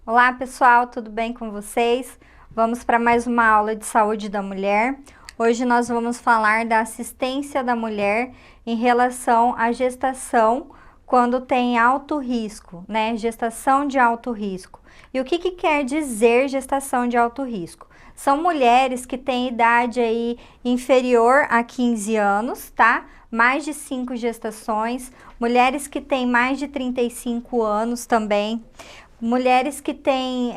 Olá pessoal, tudo bem com vocês? Vamos para mais uma aula de saúde da mulher. Hoje nós vamos falar da assistência da mulher em relação à gestação quando tem alto risco, né? Gestação de alto risco. E o que quer dizer gestação de alto risco? São mulheres que têm idade aí inferior a 15 anos, tá? Mais de 5 gestações, mulheres que têm mais de 35 anos também. Mulheres que têm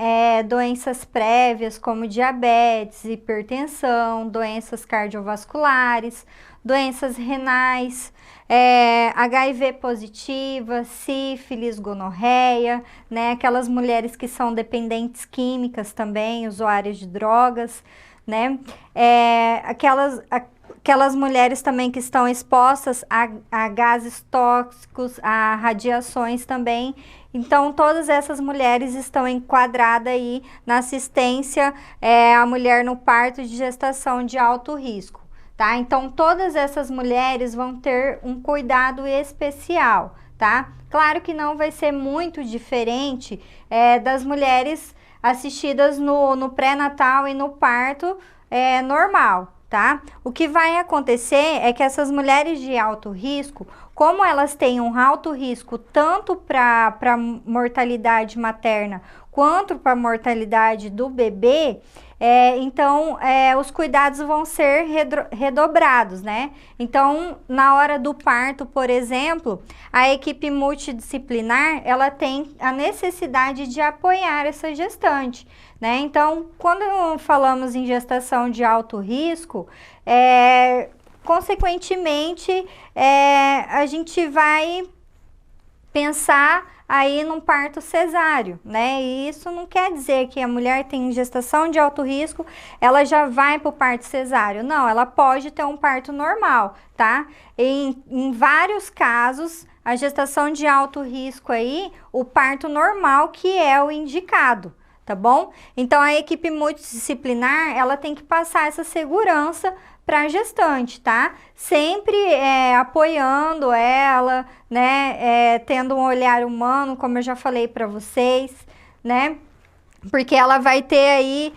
doenças prévias como diabetes, hipertensão, doenças cardiovasculares, doenças renais, HIV positiva, sífilis, gonorreia, né? Aquelas mulheres que são dependentes químicas também, usuárias de drogas, né? Aquelas mulheres também que estão expostas a gases tóxicos, a radiações também. Então, todas essas mulheres estão enquadradas aí na assistência à mulher no parto de gestação de alto risco, tá? Então, todas essas mulheres vão ter um cuidado especial, tá? Claro que não vai ser muito diferente das mulheres assistidas no pré-natal e no parto normal, tá? O que vai acontecer é que essas mulheres de alto risco, como elas têm um alto risco tanto para mortalidade materna quanto para mortalidade do bebê, então os cuidados vão ser redobrados, né? Então, na hora do parto, por exemplo, a equipe multidisciplinar, ela tem a necessidade de apoiar essa gestante, né? Então, quando falamos em gestação de alto risco, consequentemente, a gente vai pensar aí num parto cesáreo, né? E isso não quer dizer que a mulher tem gestação de alto risco, ela já vai para o parto cesáreo. Não, ela pode ter um parto normal, tá? Em vários casos, a gestação de alto risco aí, o parto normal que é o indicado, tá bom? Então, a equipe multidisciplinar, ela tem que passar essa segurança para a gestante, tá? Sempre apoiando ela, né? Tendo um olhar humano, como eu já falei para vocês, né? Porque ela vai ter aí,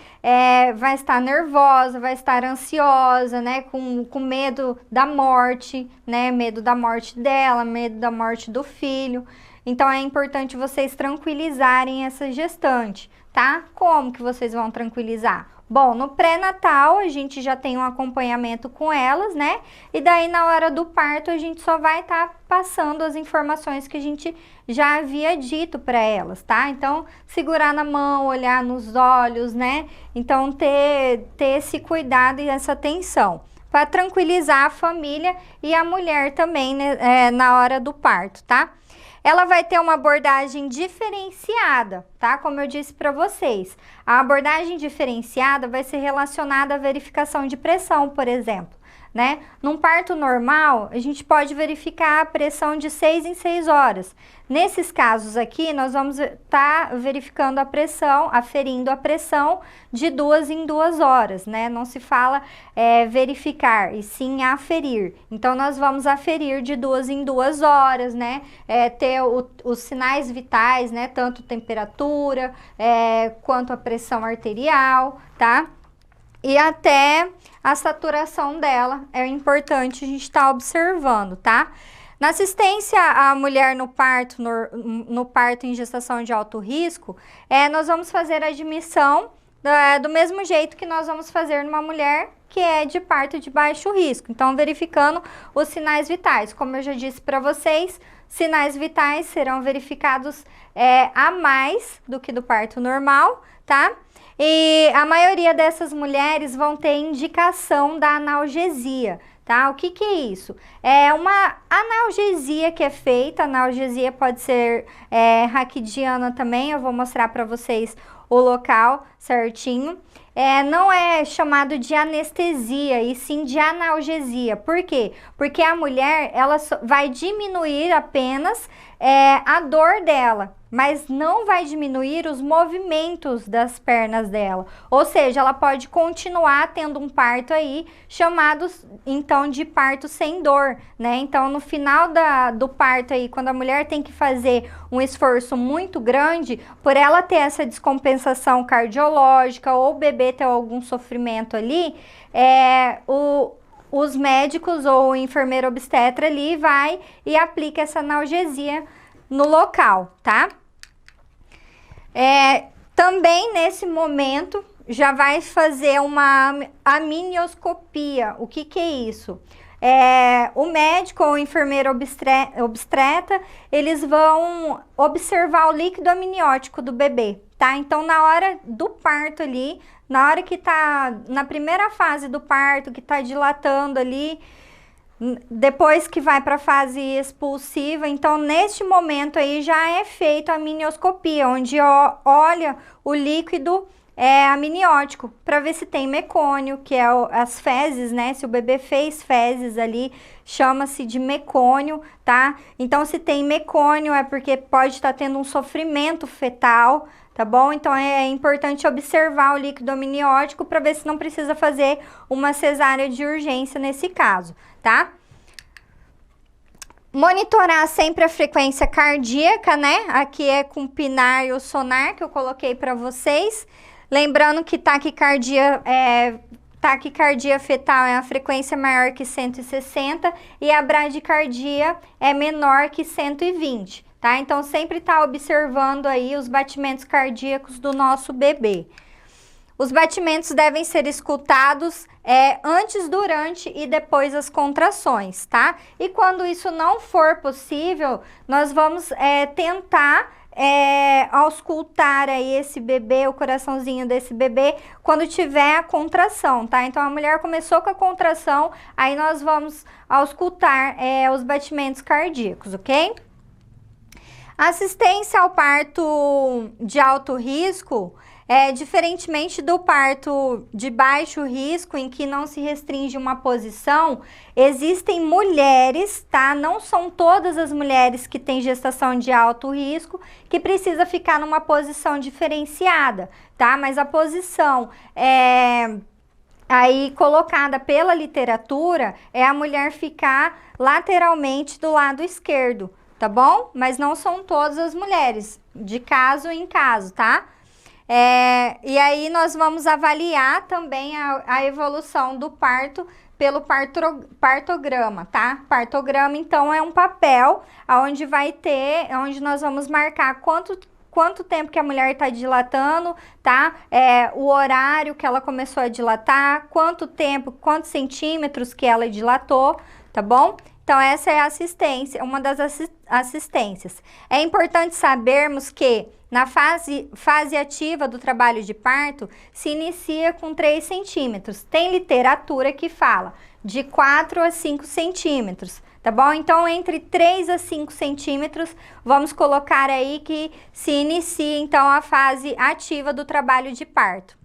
vai estar nervosa, vai estar ansiosa, né? Com medo da morte, né? Medo da morte dela, medo da morte do filho. Então, é importante vocês tranquilizarem essa gestante, tá? Como que vocês vão tranquilizar? Bom, no pré-natal a gente já tem um acompanhamento com elas, né? E daí na hora do parto a gente só vai estar passando as informações que a gente já havia dito para elas, tá? Então, segurar na mão, olhar nos olhos, né? Então, ter esse cuidado e essa atenção para tranquilizar a família e a mulher também, né? Na hora do parto, tá? Ela vai ter uma abordagem diferenciada, tá? Como eu disse para vocês, a abordagem diferenciada vai ser relacionada à verificação de pressão, por exemplo, né? Num parto normal, a gente pode verificar a pressão de 6 em 6 horas. Nesses casos aqui, nós vamos estar verificando a pressão, aferindo a pressão de 2 em 2 horas, né? Não se fala verificar, e sim aferir. Então, nós vamos aferir de 2 em 2 horas, né? Ter os sinais vitais, né? Tanto temperatura, quanto a pressão arterial, tá? E até a saturação dela, é importante a gente estar observando, tá? Na assistência à mulher no parto, no parto em gestação de alto risco, nós vamos fazer a admissão do mesmo jeito que nós vamos fazer numa mulher que é de parto de baixo risco. Então, verificando os sinais vitais. Como eu já disse para vocês, sinais vitais serão verificados a mais do que do parto normal, tá? E a maioria dessas mulheres vão ter indicação da analgesia, tá? O que é isso? É uma analgesia que é feita, a analgesia pode ser raquidiana também, eu vou mostrar para vocês o local certinho. Não é chamado de anestesia, e sim de analgesia. Por quê? Porque a mulher, ela vai diminuir apenas a dor dela, mas não vai diminuir os movimentos das pernas dela. Ou seja, ela pode continuar tendo um parto aí, chamado então de parto sem dor, né? Então, no final do parto aí, quando a mulher tem que fazer um esforço muito grande, por ela ter essa descompensação cardiológica ou o bebê ter algum sofrimento ali, os médicos ou o enfermeiro obstetra ali vai e aplica essa analgesia no local, tá? Também nesse momento já vai fazer uma amnioscopia. O que é isso? O médico ou o enfermeiro obstetra, eles vão observar o líquido amniótico do bebê, tá? Então, na hora do parto ali, na hora que tá na primeira fase do parto, que tá dilatando ali, depois que vai para a fase expulsiva, então neste momento aí já é feita a amnioscopia, onde olha o líquido amniótico para ver se tem mecônio, que é as fezes, né? Se o bebê fez fezes ali, chama-se de mecônio, tá? Então, se tem mecônio é porque pode estar tendo um sofrimento fetal, tá bom? Então, é importante observar o líquido amniótico para ver se não precisa fazer uma cesárea de urgência nesse caso, tá? Monitorar sempre a frequência cardíaca, né? Aqui é com o pinar e o sonar que eu coloquei para vocês. Lembrando que taquicardia fetal é a frequência maior que 160 e a bradicardia é menor que 120, tá? Então, sempre tá observando aí os batimentos cardíacos do nosso bebê. Os batimentos devem ser escutados antes, durante e depois das contrações, tá? E quando isso não for possível, nós vamos tentar auscultar aí esse bebê, o coraçãozinho desse bebê, quando tiver a contração, tá? Então, a mulher começou com a contração, aí nós vamos auscultar os batimentos cardíacos, ok? Assistência ao parto de alto risco, diferentemente do parto de baixo risco, em que não se restringe uma posição, existem mulheres, tá? Não são todas as mulheres que têm gestação de alto risco que precisa ficar numa posição diferenciada, tá? Mas a posição aí colocada pela literatura é a mulher ficar lateralmente do lado esquerdo, tá bom? Mas não são todas as mulheres, de caso em caso, tá? E aí nós vamos avaliar também a evolução do parto pelo partograma, tá? Partograma, então, é um papel onde onde nós vamos marcar quanto tempo que a mulher está dilatando, tá? O horário que ela começou a dilatar, quanto tempo, quantos centímetros que ela dilatou, tá bom? Então, essa é a assistência, uma das assistências. É importante sabermos que na fase ativa do trabalho de parto, se inicia com 3 centímetros. Tem literatura que fala de 4 a 5 centímetros, tá bom? Então, entre 3 a 5 centímetros, vamos colocar aí que se inicia, então, a fase ativa do trabalho de parto.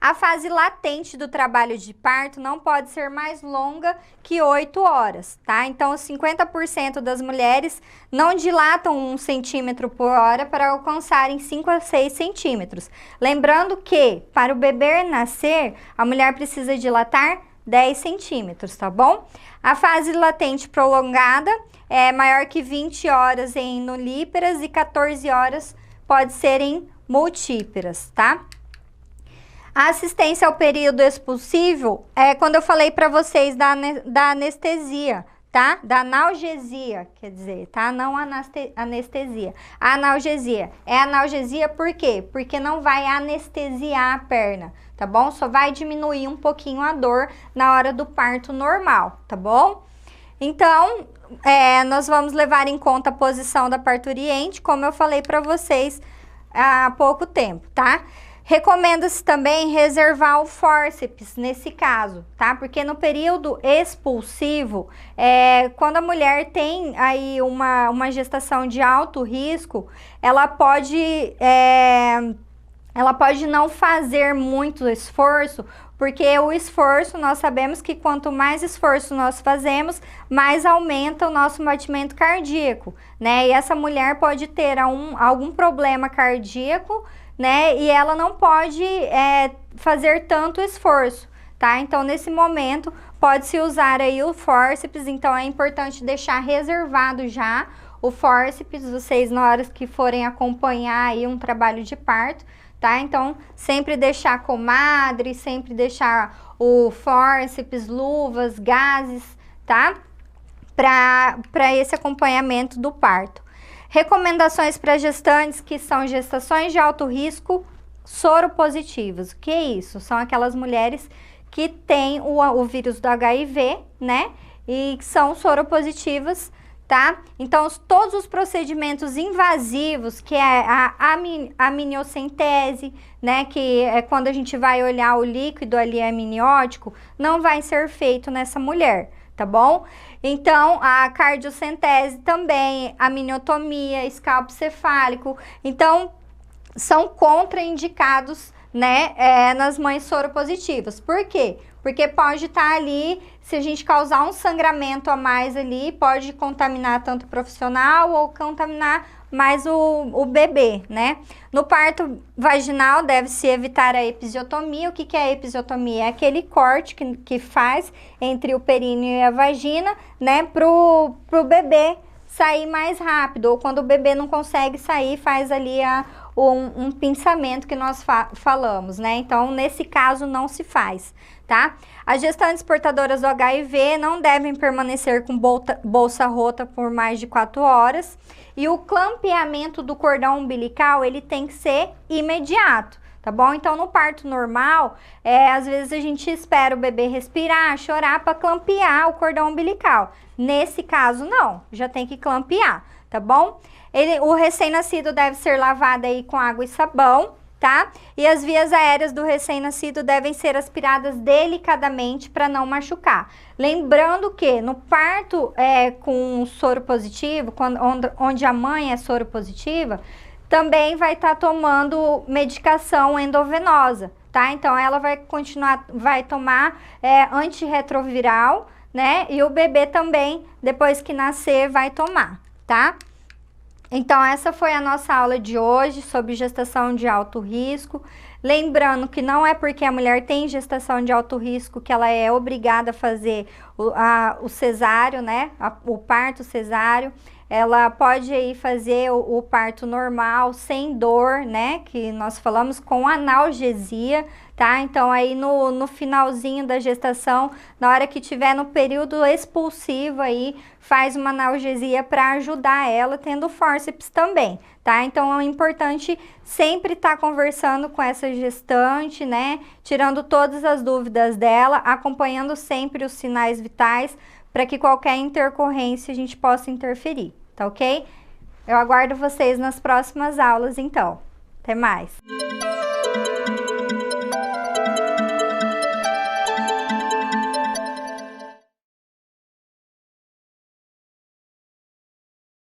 A fase latente do trabalho de parto não pode ser mais longa que 8 horas, tá? Então, 50% das mulheres não dilatam 1 centímetro por hora para alcançarem 5 a 6 centímetros. Lembrando que, para o bebê nascer, a mulher precisa dilatar 10 centímetros, tá bom? A fase latente prolongada é maior que 20 horas em nulíperas e 14 horas pode ser em multíperas, tá? A assistência ao período expulsivo é quando eu falei para vocês da anestesia, tá? Da analgesia, quer dizer, tá? Não anestesia. A analgesia. É analgesia por quê? Porque não vai anestesiar a perna, tá bom? Só vai diminuir um pouquinho a dor na hora do parto normal, tá bom? Então, nós vamos levar em conta a posição da parturiente, como eu falei para vocês há pouco tempo, tá? Recomenda-se também reservar o fórceps nesse caso, tá? Porque no período expulsivo, quando a mulher tem aí uma gestação de alto risco, ela pode ela pode não fazer muito esforço, porque o esforço, nós sabemos que quanto mais esforço nós fazemos, mais aumenta o nosso batimento cardíaco, né? E essa mulher pode ter algum problema cardíaco, né? E ela não pode fazer tanto esforço, tá? Então, nesse momento, pode-se usar aí o fórceps, então é importante deixar reservado já o fórceps, vocês na hora que forem acompanhar aí um trabalho de parto, tá? Então, sempre deixar a comadre, sempre deixar o fórceps, luvas, gases, tá? Para esse acompanhamento do parto. Recomendações para gestantes que são gestações de alto risco soropositivas. O que é isso? São aquelas mulheres que têm o vírus do HIV, né? E que são soropositivas, tá? Então, todos os procedimentos invasivos, que é a amniocentese, né? Que é quando a gente vai olhar o líquido ali amniótico, não vai ser feito nessa mulher, tá bom? Então, a cardiocentese também, a amniotomia, escalpo cefálico. Então, são contraindicados, né, nas mães soropositivas. Por quê? Porque pode estar ali, se a gente causar um sangramento a mais ali, pode contaminar tanto o profissional ou contaminar mais o bebê, né? No parto vaginal deve-se evitar a episiotomia. O que é a episiotomia? É aquele corte que faz entre o períneo e a vagina, né, pro bebê sair mais rápido, ou quando o bebê não consegue sair, faz ali um pinçamento que nós falamos, né? Então, nesse caso, não se faz, tá? As gestantes portadoras do HIV não devem permanecer com bolsa rota por mais de 4 horas, e o clampeamento do cordão umbilical, ele tem que ser imediato, tá bom? Então, no parto normal, às vezes a gente espera o bebê respirar, chorar para clampear o cordão umbilical. Nesse caso, não, já tem que clampear, tá bom? O recém-nascido deve ser lavado aí com água e sabão, tá? E as vias aéreas do recém-nascido devem ser aspiradas delicadamente para não machucar. Lembrando que no parto com soro positivo, onde a mãe é soro positiva, também vai estar tomando medicação endovenosa, tá? Então, ela vai tomar antirretroviral, né? E o bebê também, depois que nascer, vai tomar, tá? Então, essa foi a nossa aula de hoje sobre gestação de alto risco. Lembrando que não é porque a mulher tem gestação de alto risco que ela é obrigada a fazer o cesáreo, né? O parto cesáreo. Ela pode aí fazer o parto normal, sem dor, né? Que nós falamos com analgesia, tá? Então, aí no finalzinho da gestação, na hora que tiver no período expulsivo aí, faz uma analgesia para ajudar ela, tendo fórceps também, tá? Então, é importante sempre estar conversando com essa gestante, né? Tirando todas as dúvidas dela, acompanhando sempre os sinais vitais, para que qualquer intercorrência a gente possa interferir. Tá ok? Eu aguardo vocês nas próximas aulas, então. Até mais!